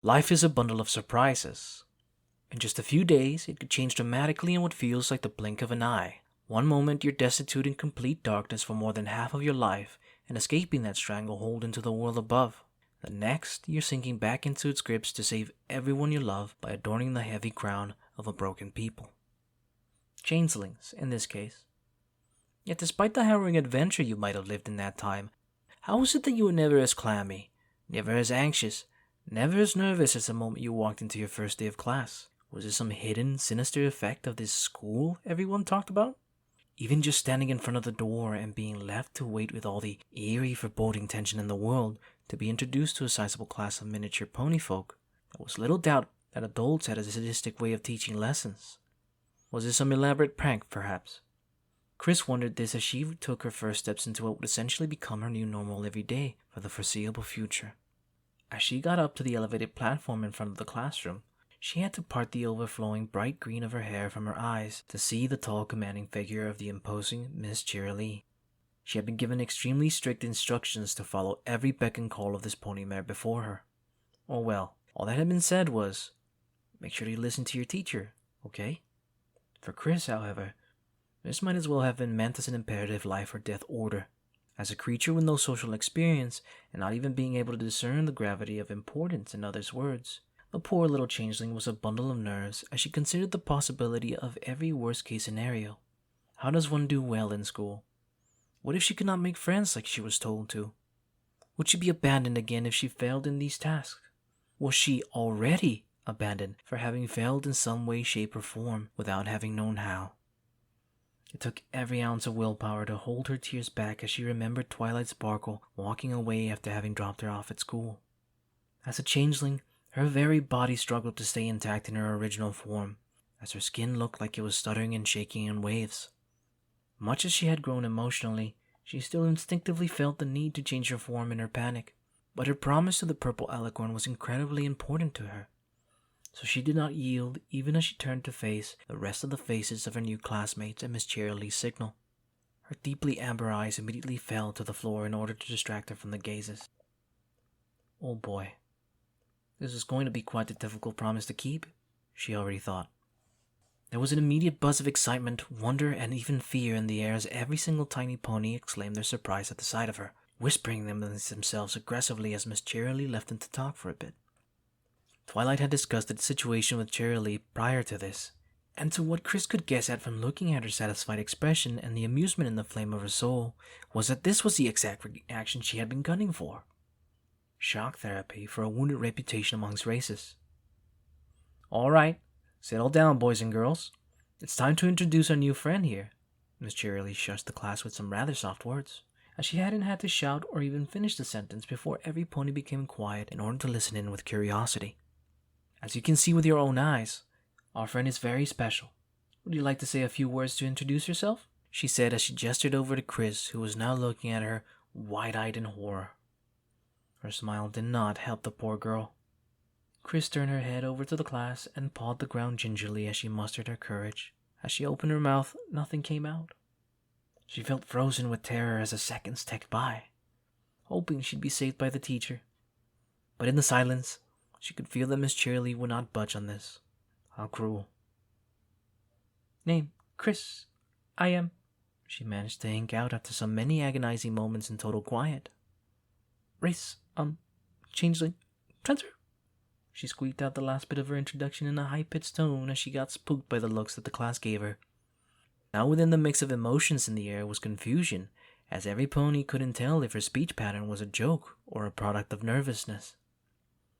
Life is a bundle of surprises. In just a few days, it could change dramatically in what feels like the blink of an eye. One moment you're destitute in complete darkness for more than half of your life and escaping that stranglehold into the world above. The next, you're sinking back into its grips to save everyone you love by adorning the heavy crown of a broken people. Changelings, in this case. Yet despite the harrowing adventure you might have lived in that time, how is it that you were never as clammy, never as anxious, never as nervous as the moment you walked into your first day of class? Was it some hidden, sinister effect of this school everyone talked about? Even just standing in front of the door and being left to wait with all the eerie, foreboding tension in the world to be introduced to a sizable class of miniature pony folk, there was little doubt that adults had a sadistic way of teaching lessons. Was it some elaborate prank, perhaps? Chris wondered this as she took her first steps into what would essentially become her new normal every day for the foreseeable future. As she got up to the elevated platform in front of the classroom, she had to part the overflowing bright green of her hair from her eyes to see the tall, commanding figure of the imposing Miss Cheerilee. She had been given extremely strict instructions to follow every beck and call of this pony mare before her. Oh well, all that had been said was, make sure you listen to your teacher, okay? For Chris, however, this might as well have been meant as an imperative life or death order. As a creature with no social experience and not even being able to discern the gravity of importance in others' words, the poor little changeling was a bundle of nerves as she considered the possibility of every worst-case scenario. How does one do well in school? What if she could not make friends like she was told to? Would she be abandoned again if she failed in these tasks? Was she already abandoned for having failed in some way, shape, or form without having known how? It took every ounce of willpower to hold her tears back as she remembered Twilight Sparkle walking away after having dropped her off at school. As a changeling, her very body struggled to stay intact in her original form, as her skin looked like it was stuttering and shaking in waves. Much as she had grown emotionally, she still instinctively felt the need to change her form in her panic, but her promise to the purple alicorn was incredibly important to her. So she did not yield even as she turned to face the rest of the faces of her new classmates at Miss Cheerilee's signal. Her deeply amber eyes immediately fell to the floor in order to distract her from the gazes. Oh boy. This is going to be quite a difficult promise to keep, she already thought. There was an immediate buzz of excitement, wonder, and even fear in the air as every single tiny pony exclaimed their surprise at the sight of her, whispering them amongst themselves aggressively as Miss Cheerilee left them to talk for a bit. Twilight had discussed the situation with Cheerilee prior to this, and to what Chris could guess at from looking at her satisfied expression and the amusement in the flame of her soul, was that this was the exact reaction she had been gunning for. Shock therapy for a wounded reputation amongst races. All right, settle down, boys and girls. It's time to introduce our new friend here. Miss Cheerilee shushed the class with some rather soft words, as she hadn't had to shout or even finish the sentence before every pony became quiet in order to listen in with curiosity. As you can see with your own eyes, our friend is very special. Would you like to say a few words to introduce yourself? She said as she gestured over to Chris, who was now looking at her wide-eyed in horror. Her smile did not help the poor girl. Chris turned her head over to the class and pawed the ground gingerly as she mustered her courage. As she opened her mouth, nothing came out. She felt frozen with terror as the seconds ticked by, hoping she'd be saved by the teacher. But in the silence, she could feel that Miss Cheerilee would not budge on this. How cruel. Name, Chris. I am, she managed to ink out after so many agonizing moments in total quiet. Race, changeling, transfer. She squeaked out the last bit of her introduction in a high-pitched tone as she got spooked by the looks that the class gave her. Now within the mix of emotions in the air was confusion, as every pony couldn't tell if her speech pattern was a joke or a product of nervousness.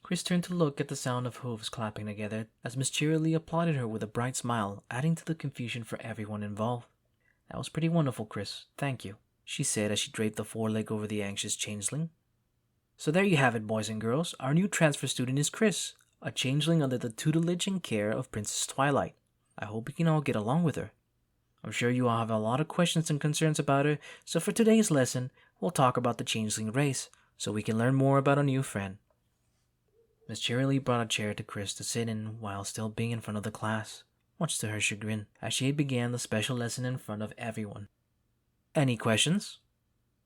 Chris turned to look at the sound of hooves clapping together as Miss Cheerilee applauded her with a bright smile, adding to the confusion for everyone involved. That was pretty wonderful, Chris. Thank you, she said as she draped the foreleg over the anxious changeling. So there you have it, boys and girls. Our new transfer student is Chris, a changeling under the tutelage and care of Princess Twilight. I hope you can all get along with her. I'm sure you all have a lot of questions and concerns about her, so for today's lesson, we'll talk about the changeling race, so we can learn more about our new friend. Miss Cheerilee brought a chair to Chris to sit in while still being in front of the class, much to her chagrin, as she began the special lesson in front of everyone. Any questions?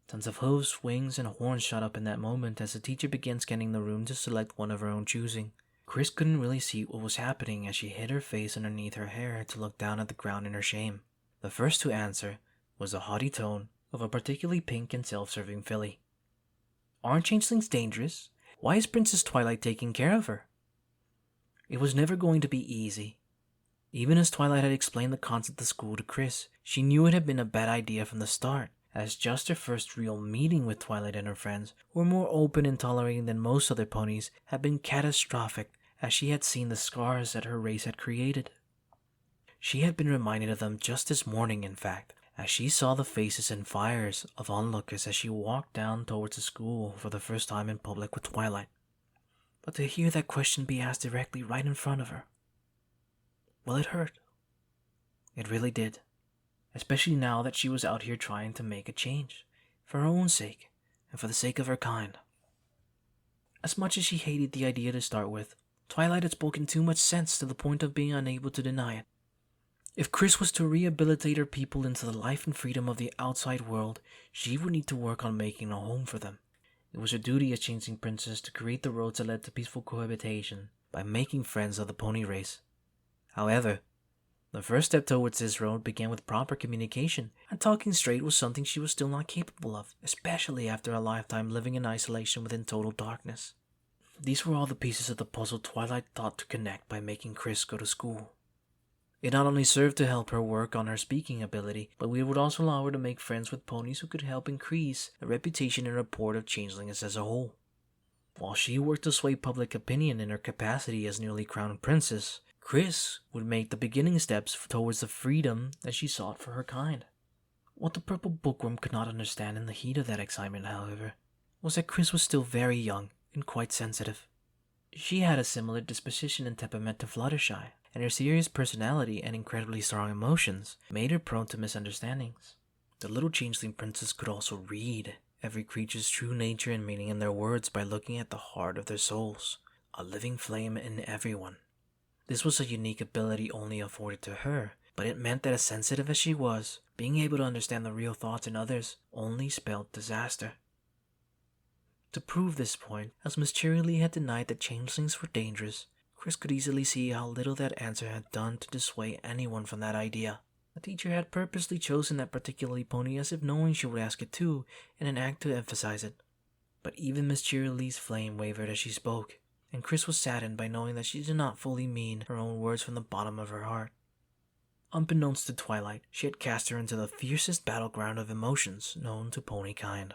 Tons of hooves, wings, and horns shot up in that moment as the teacher began scanning the room to select one of her own choosing, Chris couldn't really see what was happening as she hid her face underneath her hair to look down at the ground in her shame. The first to answer was the haughty tone of a particularly pink and self-serving filly. "Aren't changelings dangerous? Why is Princess Twilight taking care of her?" It was never going to be easy. Even as Twilight had explained the concept of school to Chris, she knew it had been a bad idea from the start, as just her first real meeting with Twilight and her friends, who were more open and tolerating than most other ponies, had been catastrophic, as she had seen the scars that her race had created. She had been reminded of them just this morning, in fact, as she saw the faces and fires of onlookers as she walked down towards the school for the first time in public with Twilight. But to hear that question be asked directly right in front of her, well, it hurt. It really did, especially now that she was out here trying to make a change, for her own sake, and for the sake of her kind. As much as she hated the idea to start with, Twilight had spoken too much sense to the point of being unable to deny it. If Chris was to rehabilitate her people into the life and freedom of the outside world, she would need to work on making a home for them. It was her duty as Changeling Princess to create the roads that led to peaceful cohabitation by making friends of the pony race. However, the first step towards this road began with proper communication, and talking straight was something she was still not capable of, especially after a lifetime living in isolation within total darkness. These were all the pieces of the puzzle Twilight thought to connect by making Chris go to school. It not only served to help her work on her speaking ability, but it would also allow her to make friends with ponies who could help increase the reputation and rapport of changelings as a whole. While she worked to sway public opinion in her capacity as newly crowned princess, Chris would make the beginning steps towards the freedom that she sought for her kind. What the purple bookworm could not understand in the heat of that excitement, however, was that Chris was still very young and quite sensitive. She had a similar disposition and temperament to Fluttershy, and her serious personality and incredibly strong emotions made her prone to misunderstandings. The little changeling princess could also read every creature's true nature and meaning in their words by looking at the heart of their souls, a living flame in everyone. This was a unique ability only afforded to her, but it meant that as sensitive as she was, being able to understand the real thoughts in others only spelled disaster. To prove this point, as Miss Cheerilee had denied that changelings were dangerous, Chris could easily see how little that answer had done to dissuade anyone from that idea. The teacher had purposely chosen that particular pony as if knowing she would ask it too, in an act to emphasize it. But even Miss Cheerilee's flame wavered as she spoke, and Chris was saddened by knowing that she did not fully mean her own words from the bottom of her heart. Unbeknownst to Twilight, she had cast her into the fiercest battleground of emotions known to pony kind.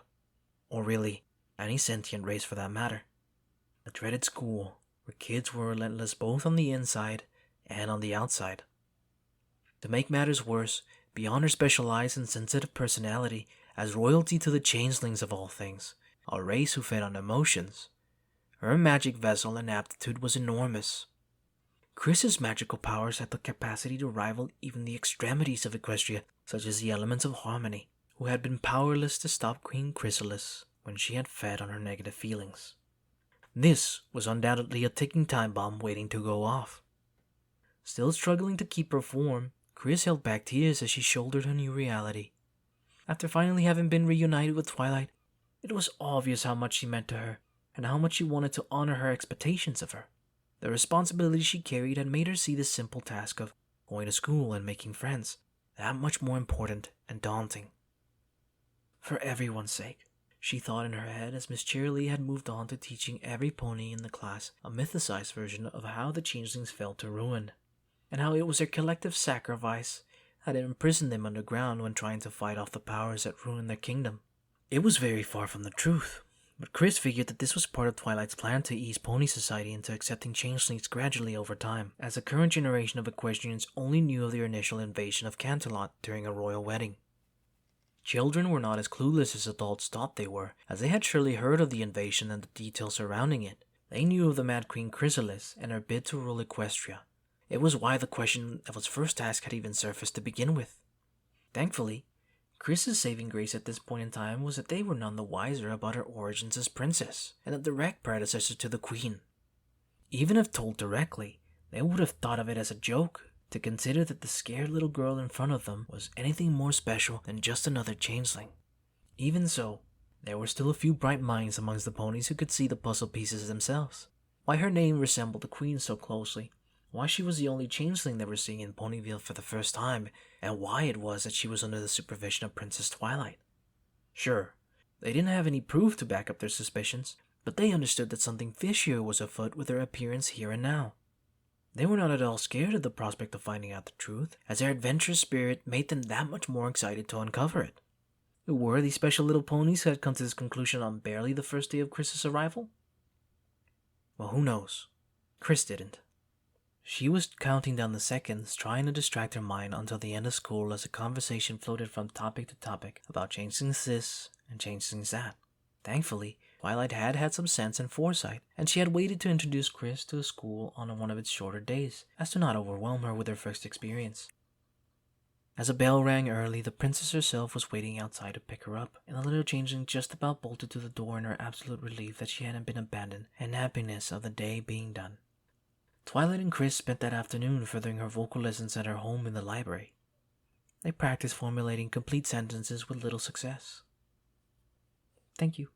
Or really, any sentient race for that matter. A dreaded school, where kids were relentless both on the inside and on the outside. To make matters worse, beyond her specialized and sensitive personality, as royalty to the changelings of all things, a race who fed on emotions, her magic vessel and aptitude was enormous. Chris's magical powers had the capacity to rival even the extremities of Equestria, such as the elements of harmony, who had been powerless to stop Queen Chrysalis when she had fed on her negative feelings. This was undoubtedly a ticking time bomb waiting to go off. Still struggling to keep her form, Chris held back tears as she shouldered her new reality. After finally having been reunited with Twilight, it was obvious how much she meant to her, and how much she wanted to honor her expectations of her. The responsibility she carried had made her see the simple task of going to school and making friends that much more important and daunting. For everyone's sake, she thought in her head as Miss Cheerilee had moved on to teaching every pony in the class a mythicized version of how the changelings fell to ruin, and how it was their collective sacrifice that had imprisoned them underground when trying to fight off the powers that ruined their kingdom. It was very far from the truth, but Chris figured that this was part of Twilight's plan to ease pony society into accepting changelings gradually over time, as the current generation of equestrians only knew of their initial invasion of Canterlot during a royal wedding. Children were not as clueless as adults thought they were, as they had surely heard of the invasion and the details surrounding it. They knew of the Mad Queen Chrysalis and her bid to rule Equestria. It was why the question of its first task had even surfaced to begin with. Thankfully, Chris's saving grace at this point in time was that they were none the wiser about her origins as princess, and a direct predecessor to the queen. Even if told directly, they would have thought of it as a joke, to consider that the scared little girl in front of them was anything more special than just another changeling. Even so, there were still a few bright minds amongst the ponies who could see the puzzle pieces themselves. why her name resembled the Queen so closely, why she was the only changeling they were seeing in Ponyville for the first time, and why it was that she was under the supervision of Princess Twilight. Sure, they didn't have any proof to back up their suspicions, but they understood that something fishier was afoot with her appearance here and now. They were not at all scared of the prospect of finding out the truth, as their adventurous spirit made them that much more excited to uncover it. Who were these special little ponies who had come to this conclusion on barely the first day of Chris's arrival? Well, who knows? Chris didn't. She was counting down the seconds, trying to distract her mind until the end of school as the conversation floated from topic to topic about changelings this and changelings that. Thankfully, Twilight had some sense and foresight, and she had waited to introduce Chris to the school on one of its shorter days, as to not overwhelm her with her first experience. As a bell rang early, the princess herself was waiting outside to pick her up, and the little changeling just about bolted to the door in her absolute relief that she hadn't been abandoned and happiness of the day being done. Twilight and Chris spent that afternoon furthering her vocal lessons at her home in the library. They practiced formulating complete sentences with little success. "Thank you,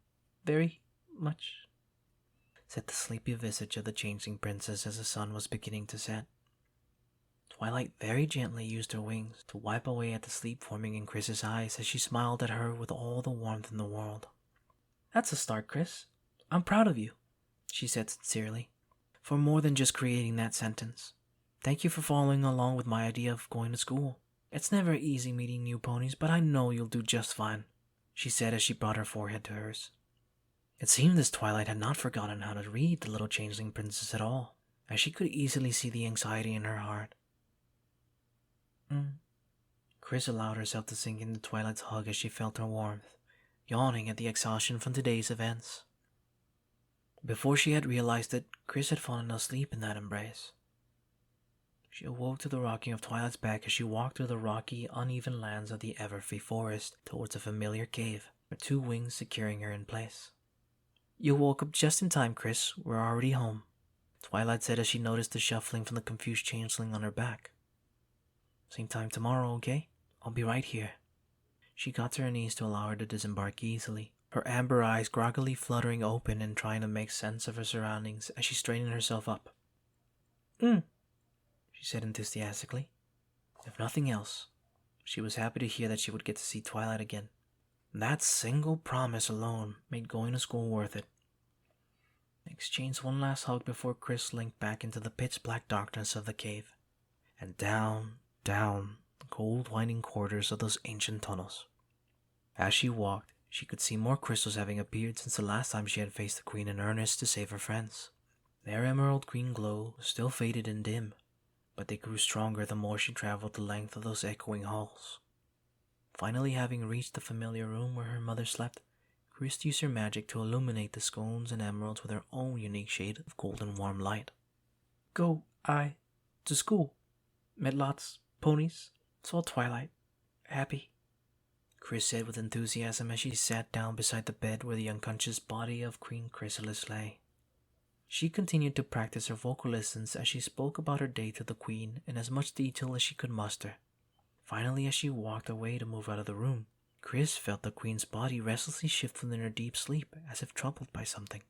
very much," said the sleepy visage of the changeling princess as the sun was beginning to set. Twilight very gently used her wings to wipe away at the sleep forming in Chris's eyes as she smiled at her with all the warmth in the world. "That's a start, Chris. I'm proud of you," she said sincerely, "for more than just creating that sentence. Thank you for following along with my idea of going to school. It's never easy meeting new ponies, but I know you'll do just fine," she said as she brought her forehead to hers. It seemed as Twilight had not forgotten how to read the little changeling princess at all, as she could easily see the anxiety in her heart. Chris allowed herself to sink into Twilight's hug as she felt her warmth, yawning at the exhaustion from today's events. Before she had realized it, Chris had fallen asleep in that embrace. She awoke to the rocking of Twilight's back as she walked through the rocky, uneven lands of the Everfree forest towards a familiar cave, her two wings securing her in place. "You woke up just in time, Chris. We're already home," Twilight said as she noticed the shuffling from the confused changeling on her back. "Same time tomorrow, okay? I'll be right here." She got to her knees to allow her to disembark easily, her amber eyes groggily fluttering open and trying to make sense of her surroundings as she straightened herself up. She said enthusiastically. If nothing else, she was happy to hear that she would get to see Twilight again. That single promise alone made going to school worth it. They exchanged one last hug before Chris slinked back into the pitch-black darkness of the cave, and down the cold winding corridors of those ancient tunnels. As she walked, she could see more crystals having appeared since the last time she had faced the Queen in earnest to save her friends. Their emerald green glow was still faded and dim, but they grew stronger the more she traveled the length of those echoing halls. Finally having reached the familiar room where her mother slept, Chris used her magic to illuminate the scones and emeralds with her own unique shade of golden warm light. To school. Met lots ponies, saw Twilight, happy," Chris said with enthusiasm as she sat down beside the bed where the unconscious body of Queen Chrysalis lay. She continued to practice her vocal lessons as she spoke about her day to the Queen in as much detail as she could muster. Finally, as she walked away to move out of the room, Chris felt the Queen's body restlessly shift within her deep sleep as if troubled by something.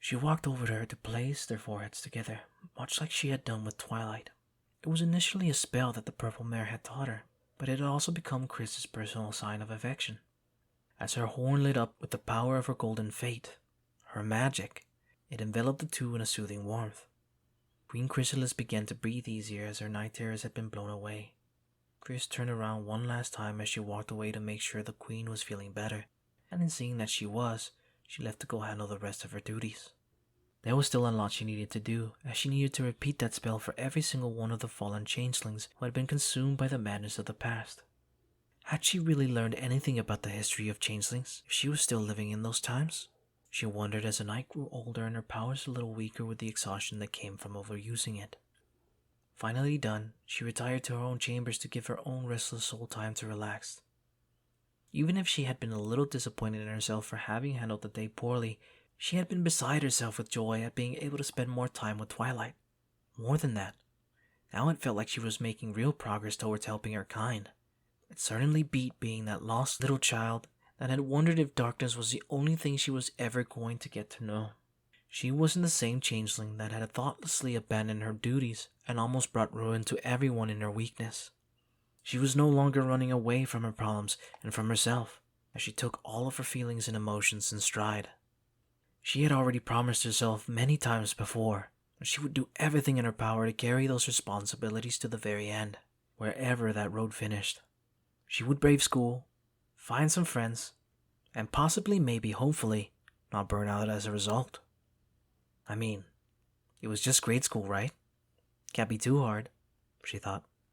She walked over to her to place their foreheads together, much like she had done with Twilight. It was initially a spell that the purple mare had taught her, but it had also become Chris's personal sign of affection. As her horn lit up with the power of her golden fate, her magic, it enveloped the two in a soothing warmth. Queen Chrysalis began to breathe easier as her night terrors had been blown away. Chris turned around one last time as she walked away to make sure the Queen was feeling better, and in seeing that she was, she left to go handle the rest of her duties. There was still a lot she needed to do, as she needed to repeat that spell for every single one of the fallen changelings who had been consumed by the madness of the past. Had she really learned anything about the history of changelings if she was still living in those times? She wondered as the night grew older and her powers a little weaker with the exhaustion that came from overusing it. Finally done, she retired to her own chambers to give her own restless soul time to relax. Even if she had been a little disappointed in herself for having handled the day poorly, she had been beside herself with joy at being able to spend more time with Twilight. More than that, now it felt like she was making real progress towards helping her kind. It certainly beat being that lost little child that had wondered if darkness was the only thing she was ever going to get to know. She wasn't the same changeling that had thoughtlessly abandoned her duties and almost brought ruin to everyone in her weakness. She was no longer running away from her problems and from herself, as she took all of her feelings and emotions in stride. She had already promised herself many times before that she would do everything in her power to carry those responsibilities to the very end, wherever that road finished. She would brave school, find some friends, and possibly, maybe, hopefully, not burn out as a result. I mean, it was just grade school, right? Can't be too hard, she thought.